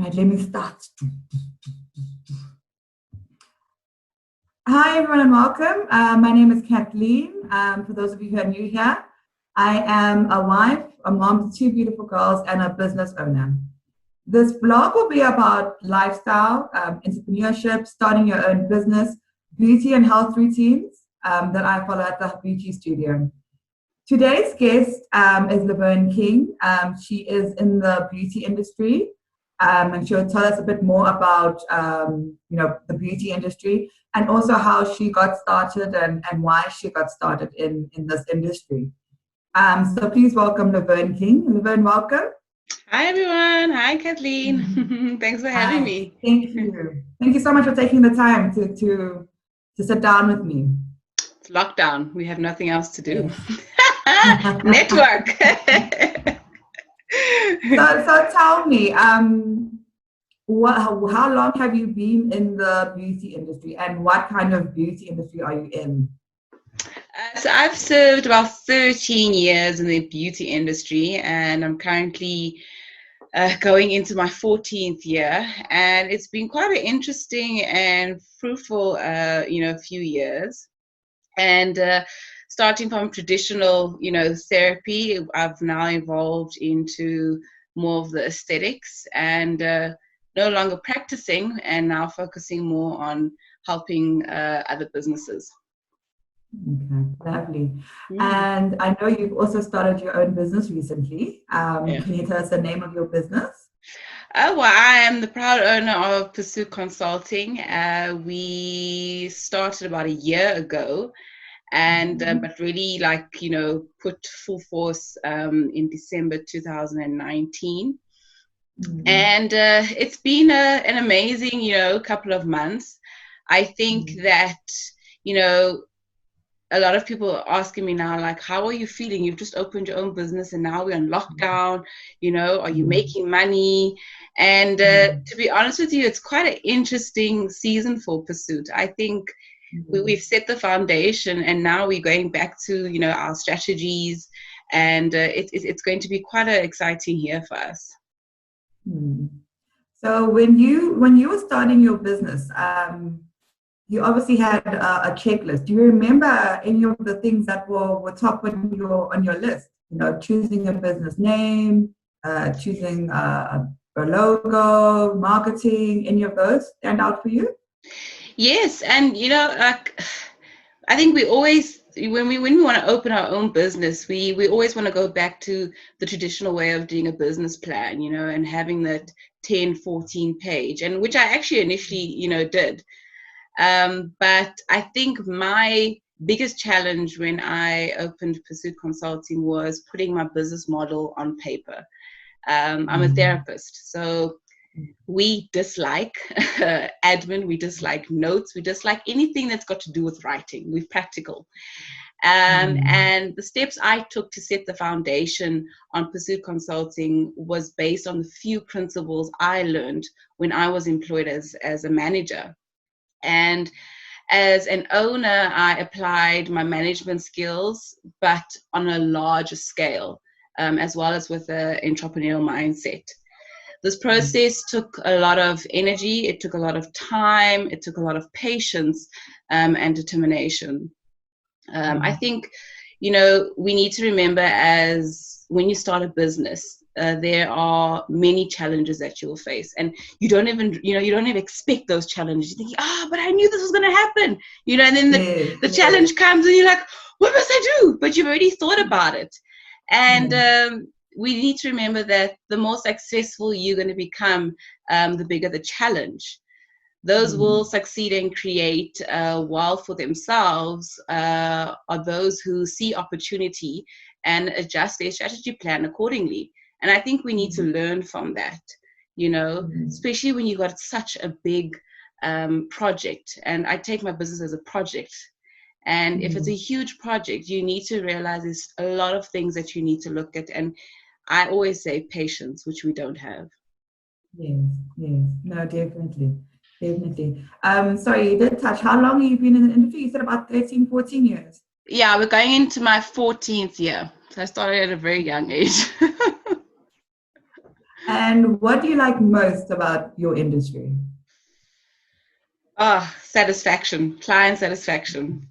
Right, let me start. Hi, everyone, and welcome. My name is Kathleen. For those of you who are new here, I am a wife, a mom to two beautiful girls, and a business owner. This blog will be about lifestyle, entrepreneurship, starting your own business, beauty and health routines that I follow at the beauty studio. Today's guest is Laverne King. She is in the beauty industry, and she'll tell us a bit more about the beauty industry and also how she got started and why she got started in this industry. So please welcome Laverne King. Laverne, welcome. Hi everyone. Hi Kathleen. Thanks for having me. Thank you. Thank you so much for taking the time to sit down with me. It's lockdown. We have nothing else to do. Network. So tell me, how long have you been in the beauty industry, and what kind of beauty industry are you in? So I've served about 13 years in the beauty industry, and I'm currently going into my 14th year, and it's been quite an interesting and fruitful, few years. And starting from traditional, therapy, I've now evolved into more of the aesthetics and no longer practicing, and now focusing more on helping other businesses. Okay, lovely. And I know you've also started your own business recently. Can you tell us the name of your business? Well, I am the proud owner of Pursuit Consulting. We started about a year ago, and but really put full force in December 2019. And it's been an amazing couple of months. I think that a lot of people are asking me now, like, how are you feeling? You've just opened your own business and now we're on lockdown, are you making money? And to be honest with you, it's quite an interesting season for Pursuit. I think we've set the foundation, and now we're going back to, our strategies, and it's going to be quite an exciting year for us. So when you were starting your business, you obviously had a checklist. Do you remember any of the things that were top on your list? Choosing a business name, choosing a logo, marketing. Any of those stand out for you? Yes, and I think we always, when we want to open our own business, we always want to go back to the traditional way of doing a business plan, and having that 10, 14 page, and which I actually initially, did. But I think my biggest challenge when I opened Pursuit Consulting was putting my business model on paper. I'm a therapist, so we dislike admin, we dislike notes, we dislike anything that's got to do with writing. We're practical. And the steps I took to set the foundation on Pursuit Consulting was based on the few principles I learned when I was employed as a manager. And as an owner, I applied my management skills, but on a larger scale, as well as with an entrepreneurial mindset. This process took a lot of energy, it took a lot of time, it took a lot of patience and determination. I think, we need to remember, as when you start a business, there are many challenges that you'll face, and you don't even expect those challenges. You think, but I knew this was going to happen, and then the challenge comes and you're like, what must I do? But you've already thought about it. And we need to remember that the more successful you're going to become, the bigger the challenge. Those will succeed and create wealth for themselves are those who see opportunity and adjust their strategy plan accordingly. And I think we need to learn from that, especially when you've got such a big project. And I take my business as a project. And if it's a huge project, you need to realize there's a lot of things that you need to look at. And I always say patience, which we don't have. Yes. No, definitely. Sorry, you did touch. How long have you been in the industry? You said about 13, 14 years. Yeah, we're going into my 14th year. So I started at a very young age. And what do you like most about your industry? Satisfaction, client satisfaction.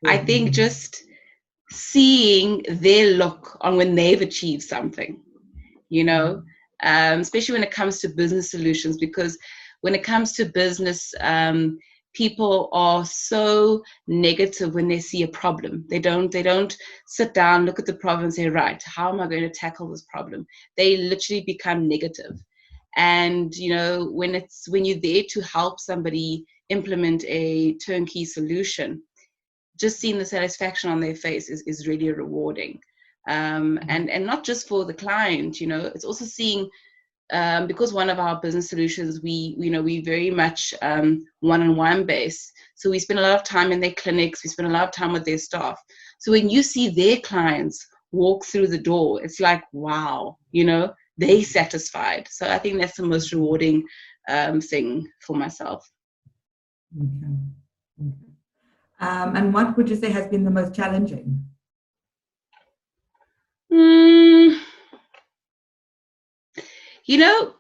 I think Mhm. just seeing their look on when they've achieved something, you know, especially when it comes to business solutions, because when it comes to business, people are so negative when they see a problem. They don't sit down, look at the problem and say, right, how am I going to tackle this problem? They literally become negative. And when you're there to help somebody implement a turnkey solution, just seeing the satisfaction on their face is really rewarding. And not just for the client, it's also seeing, because one of our business solutions, we very much one-on-one base. So we spend a lot of time in their clinics, we spend a lot of time with their staff. So when you see their clients walk through the door, it's like, wow, they satisfied. So I think that's the most rewarding thing for myself. Okay. Okay. And what would you say has been the most challenging? Mm, you know,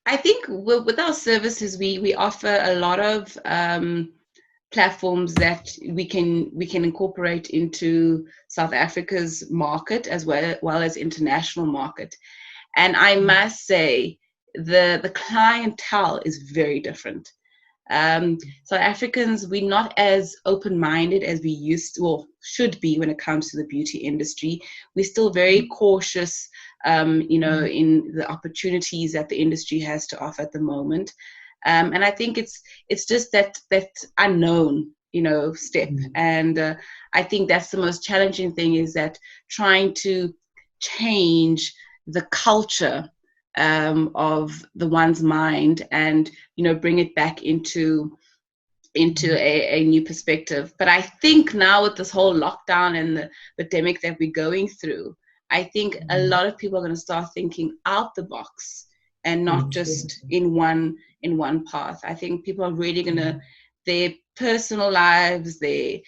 I think with our services, we offer a lot of platforms that we can incorporate into South Africa's market as well as international market. And I must say, the clientele is very different. South Africans, we're not as open-minded as we used to, or should be, when it comes to the beauty industry. We're still very cautious, in the opportunities that the industry has to offer at the moment. And I think it's just that unknown, step. And I think that's the most challenging thing, is that trying to change the culture of the one's mind, and bring it back into a new perspective. But I think now, with this whole lockdown and the pandemic that we're going through, I think a lot of people are going to start thinking out the box, and not just in one path. I think people are really going to, their personal lives, their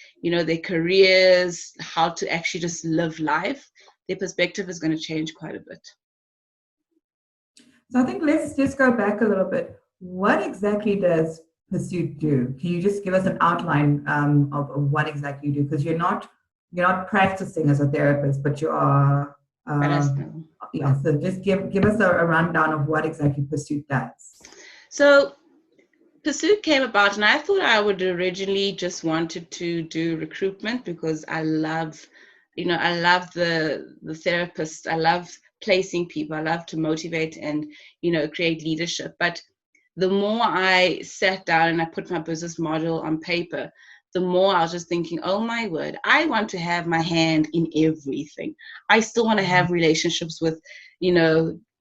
careers, how to actually just live life, their perspective is going to change quite a bit. So I think let's just go back a little bit. What exactly does Pursuit do? Can you just give us an outline of what exactly you do? Because you're not practicing as a therapist, but you are. Let us Uh, know. yeah. So just give us a rundown of what exactly Pursuit does. So Pursuit came about, and I thought I would originally just wanted to do recruitment, because I love the therapist. I love placing people. I love to motivate and, create leadership. But the more I sat down and I put my business model on paper, the more I was just thinking, oh my word, I want to have my hand in everything. I still want to have relationships with,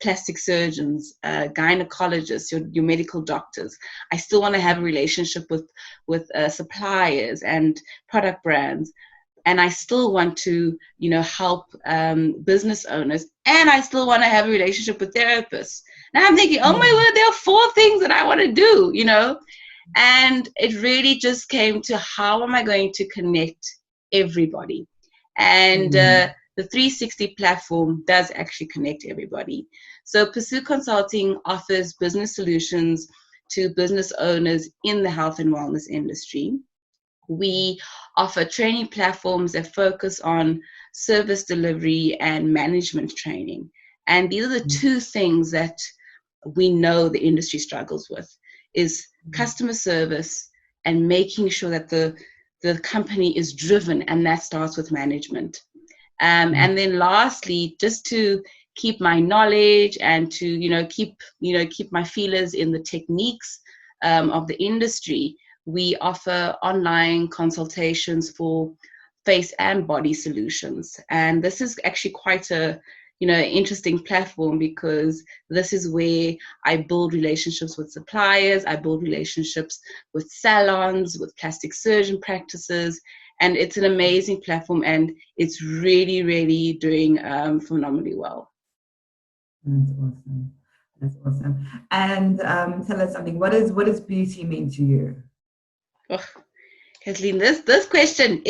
plastic surgeons, gynecologists, your medical doctors. I still want to have a relationship with suppliers and product brands. And I still want to, help business owners, and I still want to have a relationship with therapists. Now I'm thinking, oh my word, there are 4 things that I want to do, and it really just came to, how am I going to connect everybody? And the 360 platform does actually connect everybody. So Pursuit Consulting offers business solutions to business owners in the health and wellness industry. We offer training platforms that focus on service delivery and management training. And these are the 2 things that we know the industry struggles with, is customer service and making sure that the company is driven, and that starts with management. And then lastly, just to keep my knowledge and to keep my feelers in the techniques of the industry, we offer online consultations for face and body solutions. And this is actually quite a interesting platform, because this is where I build relationships with suppliers, I build relationships with salons, with plastic surgeon practices, and it's an amazing platform, and it's really, really doing phenomenally well. That's awesome. That's awesome. And tell us something. What does beauty mean to you? Oh, Kathleen, this question,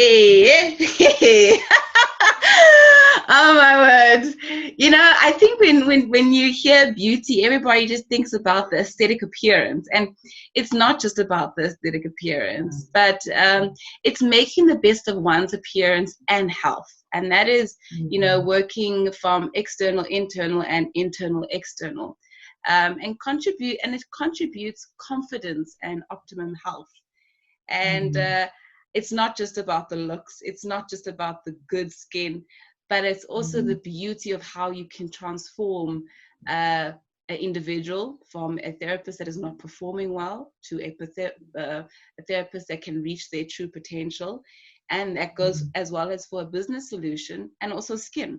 Oh my word. You know, I think when you hear beauty, everybody just thinks about the aesthetic appearance. And it's not just about the aesthetic appearance, but it's making the best of one's appearance and health. And that is, you know, working from external, internal, and internal, external. And it contributes confidence and optimum health. And it's not just about the looks, it's not just about the good skin, but it's also the beauty of how you can transform an individual from a therapist that is not performing well to a therapist that can reach their true potential. And that goes as well as for a business solution and also skin.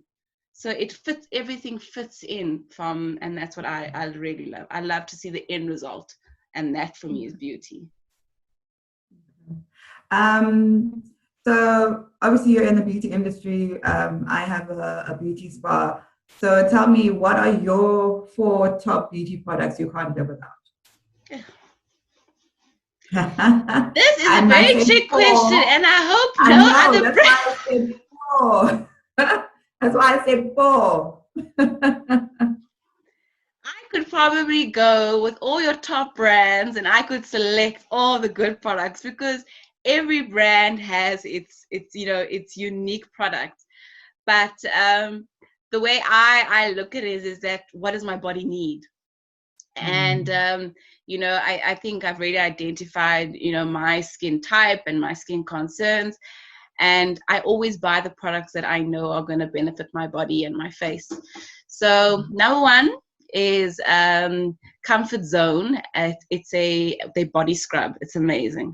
So it fits, everything fits in from, and that's what I really love. I love to see the end result. And that for me is beauty. So obviously you're in the beauty industry. I have a beauty spa. So tell me, what are your 4 top beauty products you can't live without? This is a very trick question, and I hope other that's why I said 4. That's why I said 4. I could probably go with all your top brands, and I could select all the good products because every brand has its unique product. But the way I look at it is that what does my body need? And I think I've really identified my skin type and my skin concerns, and I always buy the products that I know are going to benefit my body and my face. So number 1 is Comfort Zone. It's a body scrub. It's amazing.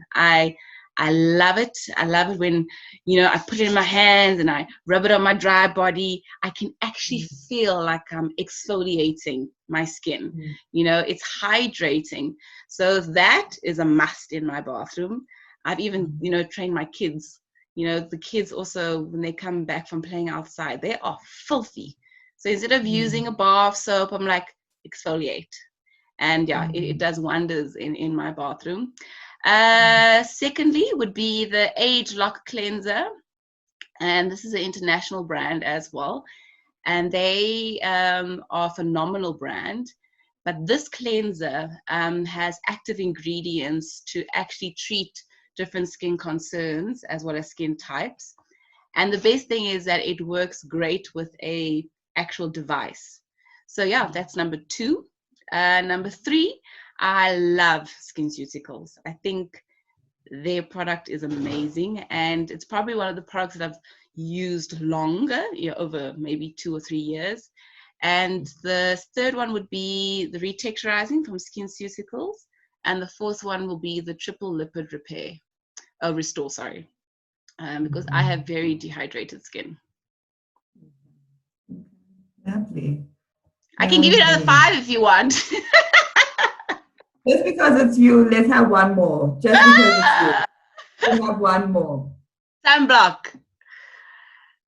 I love it. I love it when, I put it in my hands and I rub it on my dry body. I can actually feel like I'm exfoliating my skin. It's hydrating. So that is a must in my bathroom. I've even, trained my kids. The kids also, when they come back from playing outside, they are filthy. So instead of using a bar of soap, I'm like, exfoliate. And it does wonders in my bathroom. Secondly would be the Age Lock Cleanser, and this is an international brand as well, and they are a phenomenal brand. But this cleanser has active ingredients to actually treat different skin concerns as well as skin types. And the best thing is that it works great with a actual device. So that's number 2. Number 3, I love SkinCeuticals. I think their product is amazing, and it's probably one of the products that I've used longer, over maybe 2 or 3 years. And the third one would be the Retexturizing from SkinCeuticals, and the fourth one will be the Triple Lipid Restore, because I have very dehydrated skin. Lovely. I can give you another 5 if you want. Just because it's you, let's have one more. Just because it's you, let's have one more. Sunblock.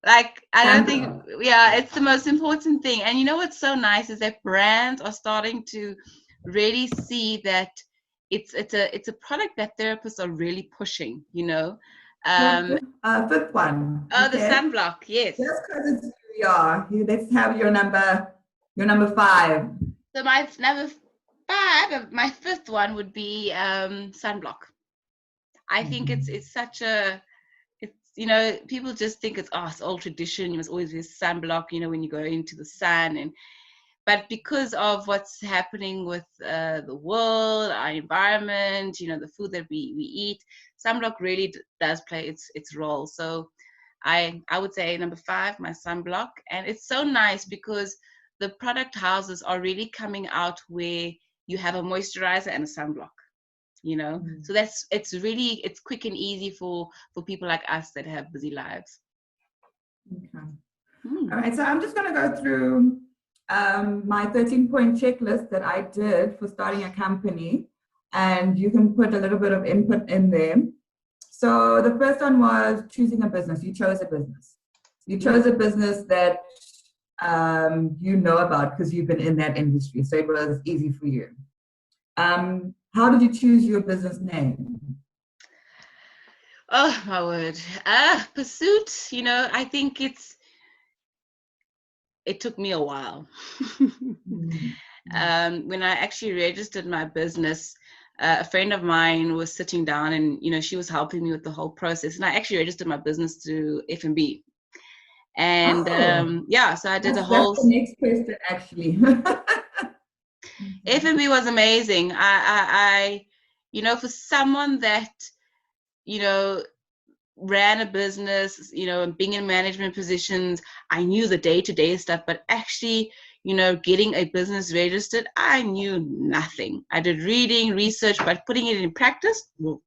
Like, I don't think, it's the most important thing. And what's so nice is that brands are starting to really see that it's a product that therapists are really pushing, Fifth one. Oh, the sunblock, yes. Just because it's you, let's have your number 5. So my number 5, my 5th one would be sunblock. I think it's such a, people just think it's old tradition. You must always wear sunblock, when you go into the sun. But because of what's happening with the world, our environment, the food that we eat, sunblock really does play its role. So I would say number 5, my sunblock. And it's so nice because the product houses are really coming out where you have a moisturizer and a sunblock, so it's quick and easy for people like us that have busy lives. Okay. All right, so I'm just going to go through my 13-point checklist that I did for starting a company, and you can put a little bit of input in there. So the first one was choosing a business. You chose a business. You chose a business that you know about because you've been in that industry, so it was easy for you. How did you choose your business name? Oh my word. Pursuit, I think it took me a while. Mm. When I actually registered my business, a friend of mine was sitting down and, she was helping me with the whole process. And I actually registered my business through F&B. And Oh, so I did a that's whole. the next question, actually. F&B was amazing. For someone that, you know, ran a business, and being in management positions, I knew the day-to-day stuff, but actually, getting a business registered, I knew nothing. I did reading, research, but putting it in practice, no.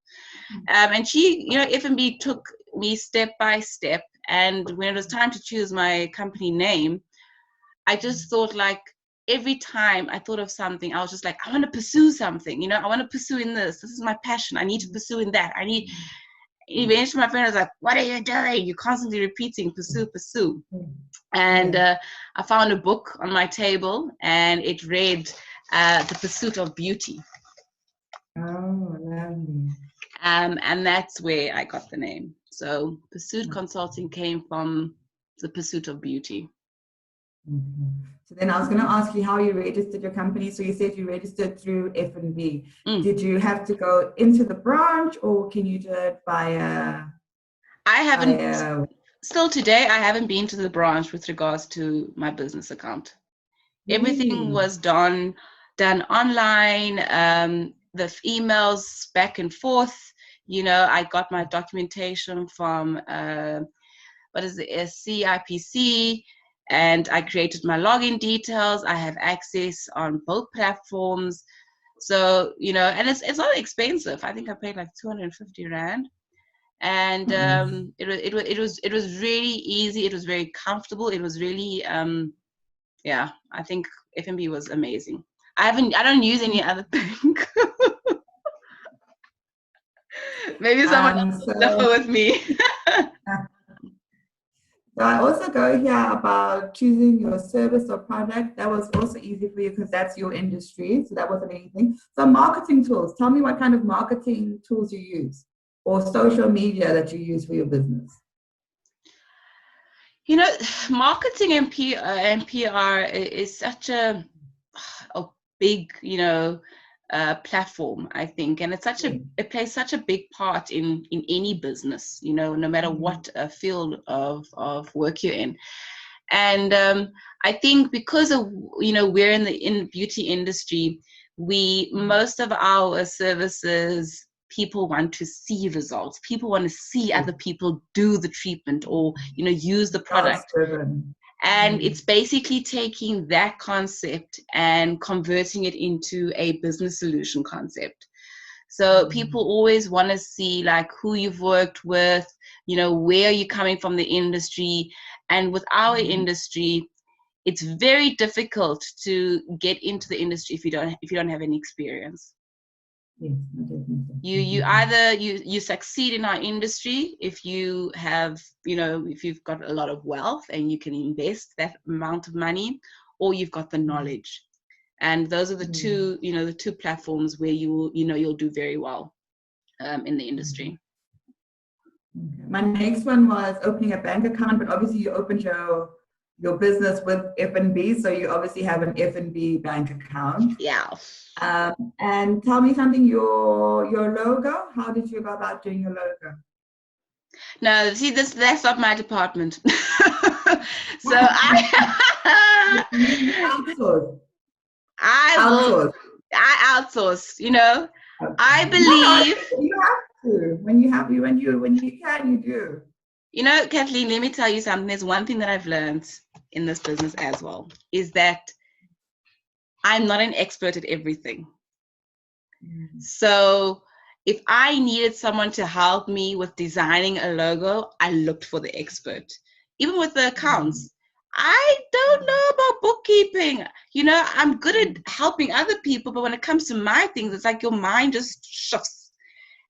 And she, F&B took me step by step. And when it was time to choose my company name, I just thought, like, every time I thought of something, I was just like, I want to pursue something, I want to pursue in this. This is my passion. I need to pursue in that. Eventually my friend was like, what are you doing? You're constantly repeating, pursue. And I found a book on my table, and it read The Pursuit of Beauty. Oh, lovely. And that's where I got the name. So Pursuit Consulting came from the pursuit of beauty. Okay. So then I was going to ask you how you registered your company. So you said you registered through F&B. Did you have to go into the branch, or can you do it via? I haven't. Still today, I haven't been to the branch with regards to my business account. Everything was done online. The emails back and forth. I got my documentation from CIPC, and I created my login details. I have access on both platforms. So, and it's not expensive. I think I paid like 250 Rand. And it was really easy. It was very comfortable. It was really I think F&B was amazing. I don't use any other thing. Maybe someone else will differ with me. So I also go here about choosing your service or product. That was also easy for you because that's your industry. So that wasn't anything. So marketing tools. Tell me what kind of marketing tools you use, or social media that you use for your business. Marketing and PR is such a big, platform, I think, and it plays such a big part in any business, no matter what field of work you're in. And I think because of we're in the beauty industry, most of our services, people want to see results. People want to see other people do the treatment or use the product. And it's basically taking that concept and converting it into a business solution concept. So people always want to see like who you've worked with, where you're coming from the industry. And with our industry, it's very difficult to get into the industry if you don't have any experience. Yes, you either you succeed in our industry if you have if you've got a lot of wealth and you can invest that amount of money, or you've got the knowledge. And those are the two the two platforms where you'll do very well in the industry. Okay. My next one was opening a bank account, but obviously you opened your business with F&B, so you obviously have an F&B bank account. Yeah. And tell me something, your logo. How did you go about doing your logo? No, see, that's not my department. So I outsource. I outsource. I believe you have to when you can, you do. Kathleen, let me tell you something. There's one thing that I've learned in this business as well, is that I'm not an expert at everything. So if I needed someone to help me with designing a logo, I looked for the expert. Even with the accounts, I don't know about bookkeeping. I'm good at helping other people, but when it comes to my things, it's like your mind just shifts.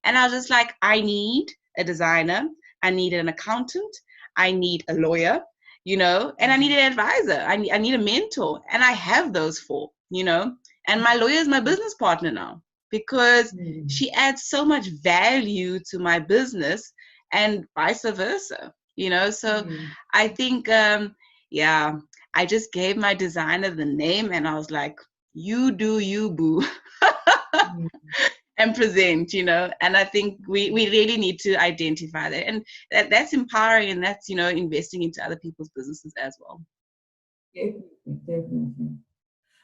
And I was just like, I need a designer, I need an accountant, I need a lawyer, and I need an advisor. I need a mentor, and I have those four, and my lawyer is my business partner now, because she adds so much value to my business and vice versa, so I think, I just gave my designer the name, and I was like, you do you, boo. And present, and I think we really need to identify that, and that's empowering, and that's investing into other people's businesses as well. Definitely.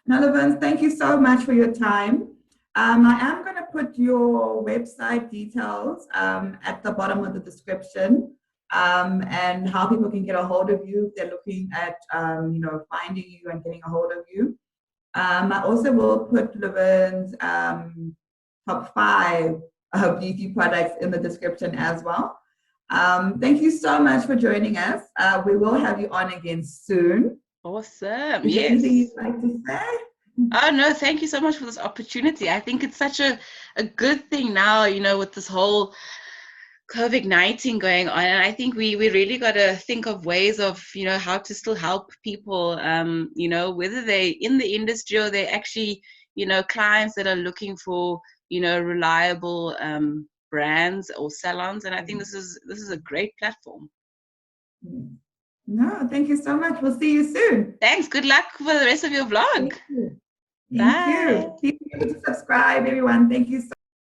Now, Laverne, thank you so much for your time. I am going to put your website details at the bottom of the description, and how people can get a hold of you if they're looking at finding you and getting a hold of you. I also will put Laverne's top 5 beauty products in the description as well. Thank you so much for joining us. We will have you on again soon. Awesome. Is there Yes. anything you'd like to say? Oh, no, thank you so much for this opportunity. I think it's such a good thing now, with this whole COVID-19 going on. And I think we really got to think of ways of, how to still help people, whether they're in the industry or they're actually, clients that are looking for, reliable brands or salons. And I think this is a great platform. No, thank you so much. We'll see you soon. Thanks. Good luck for the rest of your vlog. Thank you. Thank you. Please subscribe, everyone. Thank you so